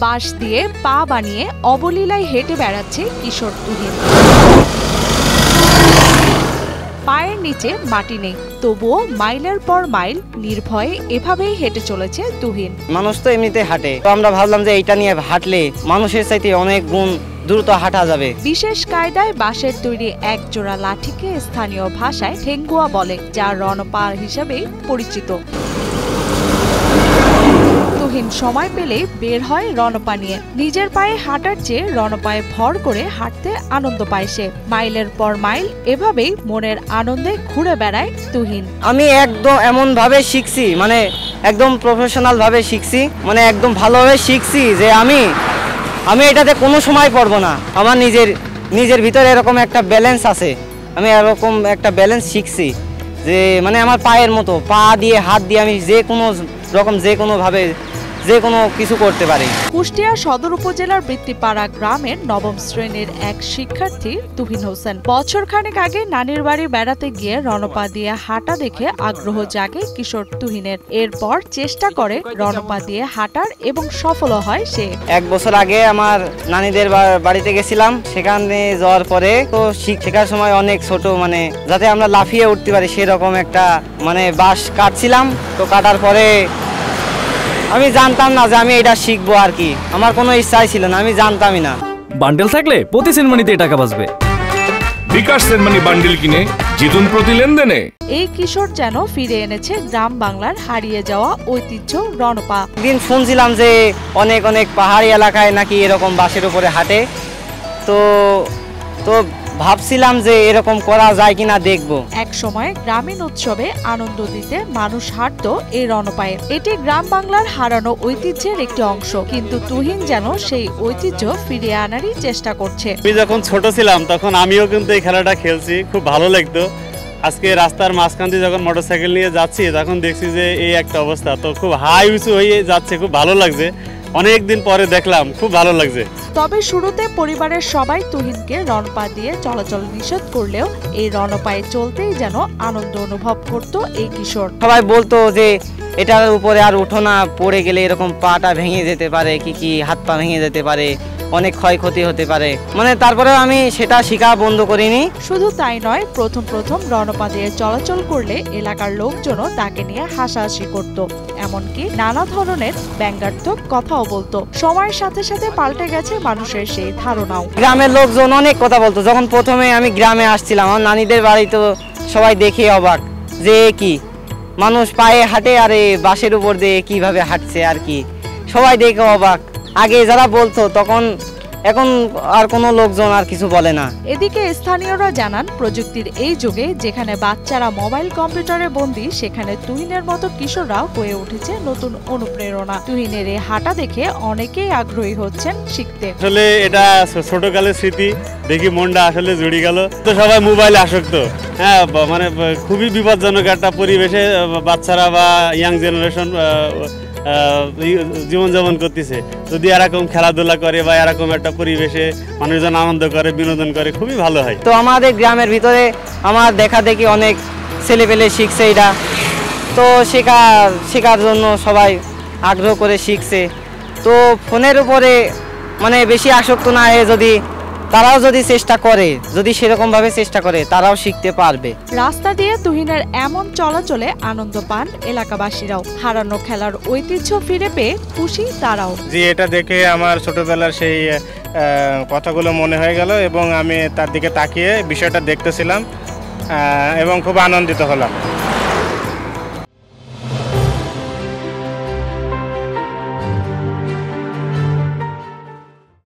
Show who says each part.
Speaker 1: বাঁশ দিয়ে পা বানিয়ে অবলীলায় হেঁটে বেড়াচ্ছে কিশোর তুহিন। পায়ের নিচে মাটি নেই, তবুও মাইলের পর মাইল নির্ভয়ে এভাবেই হেঁটে চলেছে তুহিন।
Speaker 2: মানুষ তো এমনিতে হাঁটে, তো আমরা ভাবলাম যে এইটা নিয়ে হাঁটলে মানুষের চাইতে অনেক গুণ দ্রুত হাঁটা যাবে।
Speaker 1: বিশেষ কায়দায় বাঁশের তৈরি এক জোড়া লাঠিকে স্থানীয় ভাষায় ঠেঙ্গুয়া বলে, যা রণপা হিসেবেই পরিচিত। তুহিন সময় পেলে বের হয় রণপা নিয়ে। নিজের পায়ে হাঁটার চেয়ে রণপায়ে ভর করে হাঁটতে আনন্দ পায় সে। মাইলের পর মাইল এভাবেই মনের আনন্দে ঘুরে বেড়ায় তুহিন।
Speaker 2: আমি একদম এমন ভাবে শিখছি, মানে একদম প্রফেশনাল ভাবে শিখছি, মানে একদম ভালোভাবে শিখছি যে আমি এটাতে কোনো সময় পড়বো না। আমার নিজের ভিতরে এরকম একটা ব্যালেন্স আছে, আমি এরকম একটা ব্যালেন্স শিখছি যে মানে আমার পায়ের মতো পা দিয়ে হাত দিয়ে আমি যে কোনো রকম যে কোনোভাবে যে কোনো কিছু করতে পারি।
Speaker 1: কুষ্টিয়া সদর উপজেলার বৃত্তিপাড়া গ্রামের নবম শ্রেণীর এক শিক্ষার্থী তুহিন হোসেন বছরখানেক আগে নানির বাড়ি বেড়াতে গিয়ে রণপা দিয়ে হাঁটা দেখে আগ্রহ জাগে কিশোর তুহিনের। এরপর চেষ্টা করে রণপা দিয়ে হাঁটার এবং সফল হয় সে।
Speaker 2: 1 বছর আগে আমার নানিদের বাড়িতে গেছিলাম, সেখানে যাওয়ার পরে তো শেখার সময় অনেক ছোট, মানে যাতে আমরা লাফিয়ে উঠতে পারি সেরকম একটা মানে বাঁশ কাটছিলাম। তো কাটার পরে আমি জানতাম না যে আমি এটা শিখবো, আর কি আমার কোনো ইচ্ছাই ছিল না, আমি জানতামই না।
Speaker 3: বান্ডেল থাকলে প্রতি সেনমানিতে টাকা বাঁচবে।
Speaker 4: বিকাশ সেনমানি বান্ডেল কিনে জিতুন প্রতি লেনদেনে।
Speaker 1: এই কিশোর যেন ফিরে এনেছে গ্রাম বাংলার হারিয়ে যাওয়া ঐতিহ্য রণপা।
Speaker 2: একদিন শুনছিলাম যে অনেক পাহাড়ি এলাকায় নাকি এরকম বাঁশের উপরে হাঁটে, তো ভাবছিলাম যে এরকম করা যায় কিনা দেখব।
Speaker 1: এক সময় গ্রামীণ উৎসবে আনন্দ দিতে মানুষ হাঁটতো এই রণপায়ে। এটি গ্রাম বাংলার হারানো ঐতিহ্যের একটি অংশ, কিন্তু তুহিন যেন সেই ঐতিহ্য ফিরিয়ে আনারই চেষ্টা করছে।
Speaker 5: আমি যখন ছোট ছিলাম তখন আমিও কিন্তু এই খেলাটা খেলছি, খুব ভালো লাগতো। আজকে রাস্তার মাঝখান দিয়ে যখন মোটরসাইকেল নিয়ে যাচ্ছি তখন দেখছি যে এই একটা অবস্থা, তো খুব হাই উঁচু হয়ে যাচ্ছে, খুব ভালো লাগছে। অনেকদিন পরে দেখলাম, খুব ভালো লাগছে।
Speaker 1: তবে শুরুতে পরিবারের সবাই তুহিনকে রণপা দিয়ে চলাচল নিষেধ করলেও এই রণপায়ে চলতেই যেন আনন্দ অনুভব করত এই কিশোর।
Speaker 2: সবাই বলতো যে এটার উপরে আর উঠো না, পড়ে গেলে এরকম পাটা ভেঙে যেতে পারে, কি হাত পা ভেঙে যেতে পারে, অনেক ক্ষয়ক্ষতি হতে পারে, মানে তারপরে আমি সেটা শেখা বন্ধ করিনি।
Speaker 1: শুধু তাই নয়, প্রথম রণপা দিয়ে চলাচল করলে এলাকার লোকজনও তাকে নিয়ে হাসাহাসি করত, এমনকি নানা ধরনের ব্যঙ্গাত্মক কথাও বলতো। সময়ের সাথে সাথে পাল্টে গেছে মানুষের সেই ধারণাও।
Speaker 2: গ্রামের লোকজন অনেক কথা বলতো। যখন প্রথমে আমি গ্রামে আসছিলাম, আমার নানিদের বাড়ি, তো সবাই দেখে অবাক যে কি মানুষ পায়ে হাঁটে আর বাঁশের উপর দিয়ে কিভাবে হাঁটছে, আর কি সবাই দেখে অবাক। আগে যারা বলতো তখন, এখন আর কোনো লোকজন আর কিছু বলে না।
Speaker 1: এদিকে স্থানীয়রা জানান, প্রযুক্তির এই যুগে যেখানে বাচ্চারা মোবাইল কম্পিউটারে বন্দী, সেখানে তুহিনের মতো কিশোররাও হয়ে উঠেছে নতুন অনুপ্রেরণা। তুহিনের এই হাঁটা দেখে অনেকেই আগ্রহী হচ্ছেন শিখতে।
Speaker 5: আসলে এটা ছোটকালের স্মৃতি, দেখি মনটা আসলে জুড়ে গেল। তো সবাই মোবাইলে আসক্ত, হ্যাঁ, মানে খুবই বিপজ্জনক একটা পরিবেশে বাচ্চারা বা ইয়াং জেনারেশন জীবনযাপন করতেছে। যদি এরকম খেলাধুলা করে বা এরকম একটা পরিবেশে মানুষজন আনন্দ করে, বিনোদন করে, খুবই ভালো হয়।
Speaker 2: তো আমাদের গ্রামের ভিতরে আমার দেখা দেখি অনেক ছেলেপেলে শিখছে এটা, তো শেখার জন্য সবাই আগ্রহ করে শিখছে। তো ফোনের উপরে মানে বেশি আসক্ত না হয়ে তারাও যদি চেষ্টা করে, যদি সেরকম ভাবে চেষ্টা করে, তারাও শিখতে পারবে।
Speaker 1: রাস্তা দিয়ে তুহিনের এমন চলাচলে আনন্দ পান এলাকাবাসীরাও। হারানো খেলার ঐতিহ্য ফিরে পেয়ে খুশি তারাও।
Speaker 6: যে এটা দেখে আমার ছোটবেলার সেই কথাগুলো মনে হয়ে গেল এবং আমি তার দিকে তাকিয়ে বিষয়টা দেখতেছিলাম এবং খুব আনন্দিত হলাম।